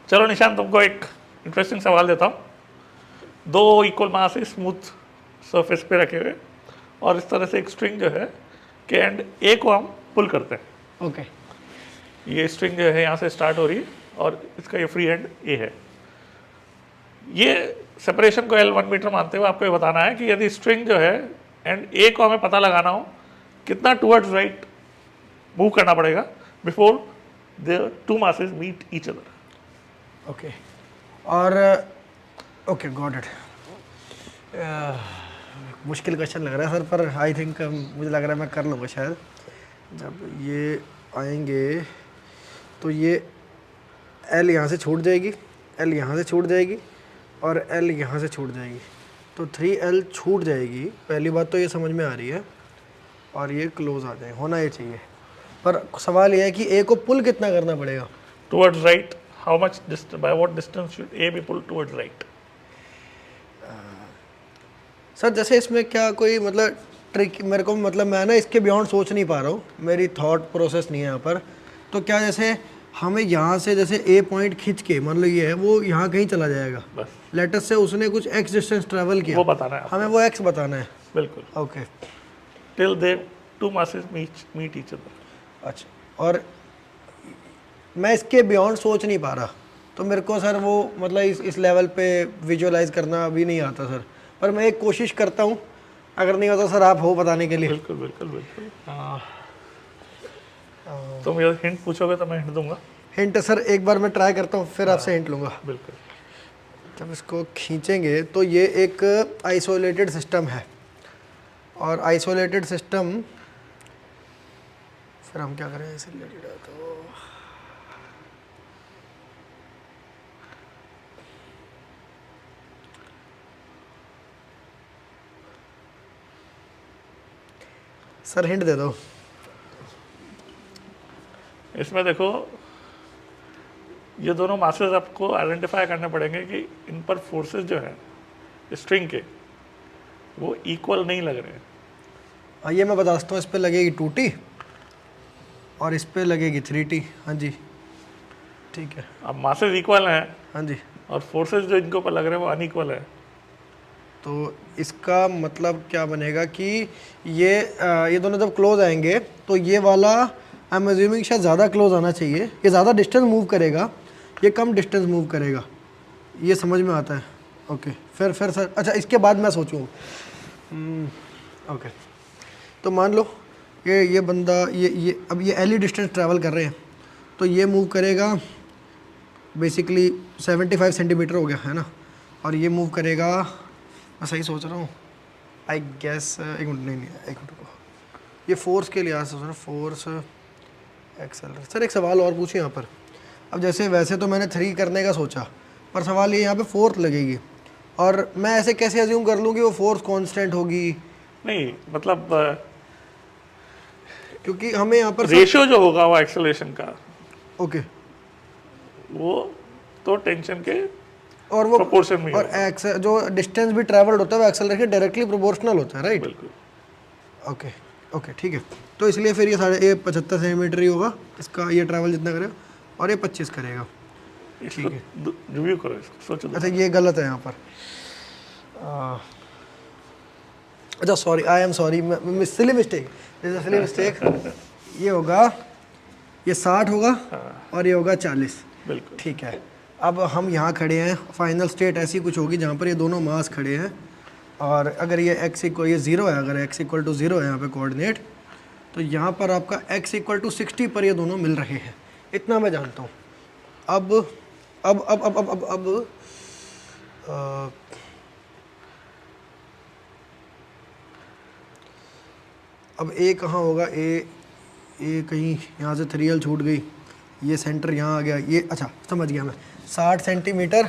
चलो निशान, तुमको एक इंटरेस्टिंग सवाल देता हूँ। दो इक्वल मास है स्मूथ सरफेस पे रखे हुए, और इस तरह से एक स्ट्रिंग जो है के एंड ए को हम पुल करते हैं। ओके ये स्ट्रिंग जो है यहाँ से स्टार्ट हो रही है और इसका ये फ्री एंड ए है। ये सेपरेशन को L 1 मीटर मानते हुए आपको ये बताना है कि यदि स्ट्रिंग जो है एंड ए को हमें पता लगाना हो, कितना टुवर्ड्स राइट मूव करना पड़ेगा before the two masses meet each other. Okay और ओके गॉट इट। मुश्किल क्वेश्चन लग रहा है सर, पर आई थिंक मुझे लग रहा है मैं कर लूँगा शायद। जब ये आएंगे तो ये L यहाँ से छूट जाएगी, L यहाँ से छूट जाएगी और L यहाँ से छूट जाएगी, तो 3L छूट जाएगी। पहली बात तो ये समझ में आ रही है, और ये क्लोज आ जाए, होना ये चाहिए। पर सवाल ये है कि ए को पुल कितना करना पड़ेगा towards right? How much distance, by what distance should A be pulled towards right? Sir जैसे इसमें क्या कोई मतलब ट्रिक मेरे को, मतलब मैं ना इसके बियॉन्ड सोच नहीं पा रहा हूँ, मेरी थॉट प्रोसेस नहीं है यहाँ पर। तो क्या जैसे हमें यहाँ से जैसे ए पॉइंट खींच के मान लो ये है, वो यहाँ कहीं चला जाएगा, बस लेटस से उसने कुछ एक्स डिस्टेंस ट्रैवल किया, वो बताना है आपको। हमें वो एक्स बताना है। बिल्कुल, okay till they two masses meet each other. अच्छा, और मैं इसके बियॉन्ड सोच नहीं पा रहा, तो मेरे को सर वो मतलब इस लेवल पे विजुअलाइज करना अभी नहीं आता सर, पर मैं एक कोशिश करता हूँ। अगर नहीं होता सर आप हो बताने के लिए। बिल्कुल बिल्कुल बिल्कुल। तुम ये हिंट पूछोगे तो मैं हिंट दूंगा। हिंट सर एक बार मैं ट्राई करता हूँ, फिर आपसे हिंट लूँगा। बिल्कुल। जब इसको खींचेंगे तो ये एक आइसोलेटेड सिस्टम है, और आइसोलेटेड सिस्टम फिर हम क्या करें इसे रिलेटेड है तो सर हिंट दे दो। इसमें देखो, ये दोनों मासेस आपको आइडेंटिफाई करने पड़ेंगे कि इन पर फोर्सेस जो है स्ट्रिंग के वो इक्वल नहीं लग रहे हैं। ये मैं बता सकता हूँ, इस पर लगेगी 2T और इस पर लगेगी 3T। हाँ जी ठीक है। अब मासेस इक्वल हैं हाँ जी, और फोर्सेस जो इनके ऊपर लग रहे हैं वो अनइक्वल है। तो इसका मतलब क्या बनेगा कि ये दोनों जब क्लोज आएंगे तो ये वाला आई एम अज्यूमिंग शायद ज़्यादा क्लोज आना चाहिए, ये ज़्यादा डिस्टेंस मूव करेगा, ये कम डिस्टेंस मूव करेगा, ये समझ में आता है। ओके फिर सर अच्छा इसके बाद मैं सोचूँ। ओके तो मान लो ये बंदा ये अब ये एली डिस्टेंस ट्रैवल कर रहे हैं, तो ये मूव करेगा बेसिकली 75 सेंटीमीटर हो गया है ना, और ये मूव करेगा, मैं सही सोच रहा हूँ आई गेस, एक मिनट नहीं एक मिनट को, ये फोर्स के लिहाज से सोच रहा हूँ, फोर्स एक्सेलरेशन। सर एक सवाल और पूछिए यहाँ पर। अब जैसे वैसे तो मैंने 3 करने का सोचा, पर सवाल ये यहाँ पे 4th लगेगी, और मैं ऐसे कैसे अज्यूम कर लूँ कि वो फोर्स कांस्टेंट होगी? नहीं मतलब क्योंकि हमें यहाँ पर रेशियो जो होगा वो एक्सेलरेशन का, ओके वो तो टेंशन के और वो प्रोपोर्शन में और एक्स जो डिस्टेंस भी ट्रैवल्ड होता है वो एक्सेलरेशन डायरेक्टली प्रोपोर्शनल होता है, राइट? बिल्कुल। ओके ओके ठीक है। तो इसलिए फिर ये 75 सेंटीमीटर ही होगा इसका, ये ट्रैवल जितना करेगा, और ये 25 करेगा। ठीक है, रिव्यू करो इसको, सोचो। अच्छा ये गलत है यहाँ पर। अच्छा sorry, I am sorry, silly mistake, silly mistake. ये होगा, ये 60 होगा और ये होगा 40। बिल्कुल ठीक है। अब हम यहाँ खड़े हैं, फाइनल स्टेट ऐसी कुछ होगी जहाँ पर ये दोनों मास खड़े हैं, और अगर ये x इक्वल ये 0 है, अगर x इक्वल टू 0 है यहाँ पे कोऑर्डिनेट, तो यहाँ पर आपका x इक्वल टू 60 पर ये दोनों मिल रहे हैं, इतना मैं जानता हूँ। अब ए कहाँ होगा? ए कहीं यहाँ से 3L छूट गई, ये सेंटर यहाँ आ गया, ये अच्छा समझ गया मैं, 60 सेंटीमीटर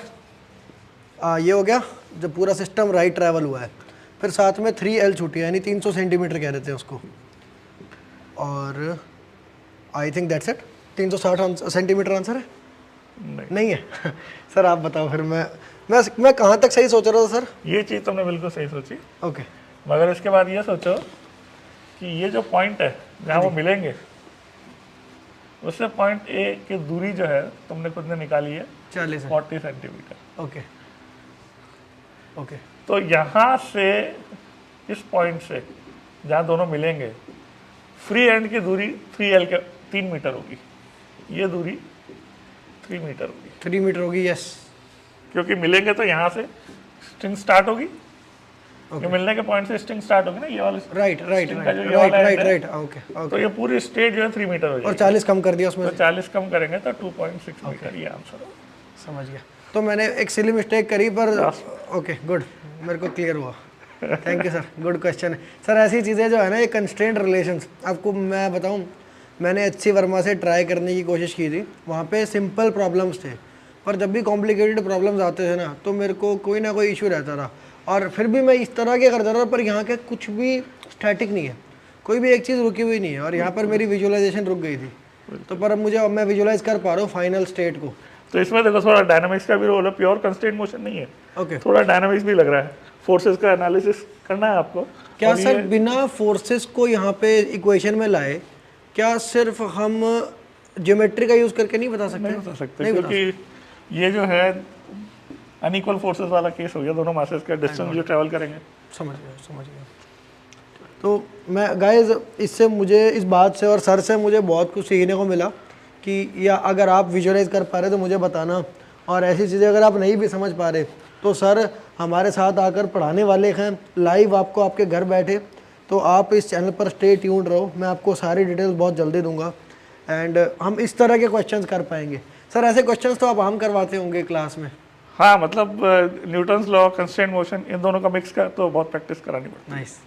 ये हो गया जब पूरा सिस्टम राइट ट्रैवल हुआ है। फिर साथ में 3L छूटी है, यानी 300 सेंटीमीटर कह देते हैं उसको, और I think that's it. 360 centimetre answer है? नहीं है सर आप बताओ फिर। मैं कहाँ तक सही सोच रहा था सर? ये चीज़ तुमने बिल्कुल सही सोची, ओके मगर इसके बाद ये सोचो कि ये जो पॉइंट है जहाँ वो मिलेंगे उससे पॉइंट ए की दूरी जो है तुमने खुद ने निकाली है 40 40 सेंटीमीटर। ओके ओके तो यहाँ से इस पॉइंट से जहाँ दोनों मिलेंगे फ्री एंड की दूरी 3L के 3 मीटर होगी, ये दूरी 3 मीटर होगी 3 मीटर होगी, यस। क्योंकि मिलेंगे तो यहाँ से स्ट्रिंग स्टार्ट होगी, ये मिलने के पॉइंट से स्ट्रिंग स्टार्ट होगी ना, ये वाली राइट राइट string का जो राइट ये वाला राइट end है, राइट ओके तो ओके। ये पूरी स्ट्रेट जो है 3 मीटर हो और जाएगी। 40 कम कर दिया उसमें तो से। 40 कम करेंगे तो 2.6 मीटर, ये आंसर होगा। समझ गया। तो मैंने एक सिली मिस्टेक करी पर ओके गुड, मेरे को क्लियर हुआ। Thank you sir, good question है सर। ऐसी चीज़ें जो है ना, ये कंस्ट्रेंट रिलेशंस, आपको मैं बताऊं, मैंने HC वर्मा से ट्राई करने की कोशिश की थी, वहाँ पे सिंपल प्रॉब्लम्स थे, पर जब भी कॉम्प्लिकेटेड प्रॉब्लम्स आते थे ना, तो मेरे को कोई ना कोई इशू रहता था, और फिर भी मैं इस तरह के करता रहा, पर यहाँ के कुछ भी स्टैटिक नहीं है, कोई भी एक चीज़ रुकी हुई नहीं है, और यहाँ पर मेरी विजुअलाइजेशन रुक गई थी। तो पर अब मैं विजुअलाइज कर पा रहा हूँ फाइनल स्टेट को। तो इसमें देखो थोड़ा डायनामिक्स का भी रोल है, प्योर कंस्ट्रेंट मोशन नहीं है, ओके थोड़ा डायनामिक्स भी लग रहा है, फोर्सेस का एनालिसिस करना है आपको। क्या और सर ये- बिना फोर्सेस को यहाँ पे इक्वेशन में लाए, क्या सिर्फ हम ज्योमेट्री का यूज़ करके नहीं बता सकते? नहीं बता सकते, नहीं बता क्योंकि ये जो है अनइक्वल फोर्सेस वाला केस हो गया, दोनों मासेस का डिस्टेंस जो ट्रैवल करेंगे। समझ गया। तो मैं गाइस, इससे मुझे इस बात से और सर से मुझे बहुत कुछ सीखने को मिला कि या अगर आप विजुअलाइज कर पा रहे तो मुझे बताना, और ऐसी चीज़ें अगर आप नहीं भी समझ पा रहे तो सर हमारे साथ आकर पढ़ाने वाले हैं लाइव आपको, आपके घर बैठे। तो आप इस चैनल पर स्टे ट्यून्ड रहो, मैं आपको सारी डिटेल्स बहुत जल्दी दूंगा, एंड हम इस तरह के क्वेश्चंस कर पाएंगे। सर ऐसे क्वेश्चंस तो आप आम करवाते होंगे क्लास में? हाँ, मतलब न्यूटन्स लॉ, कंस्ट्रेंट मोशन, इन दोनों का मिक्स का तो बहुत प्रैक्टिस करानी पड़ती है। नाइस।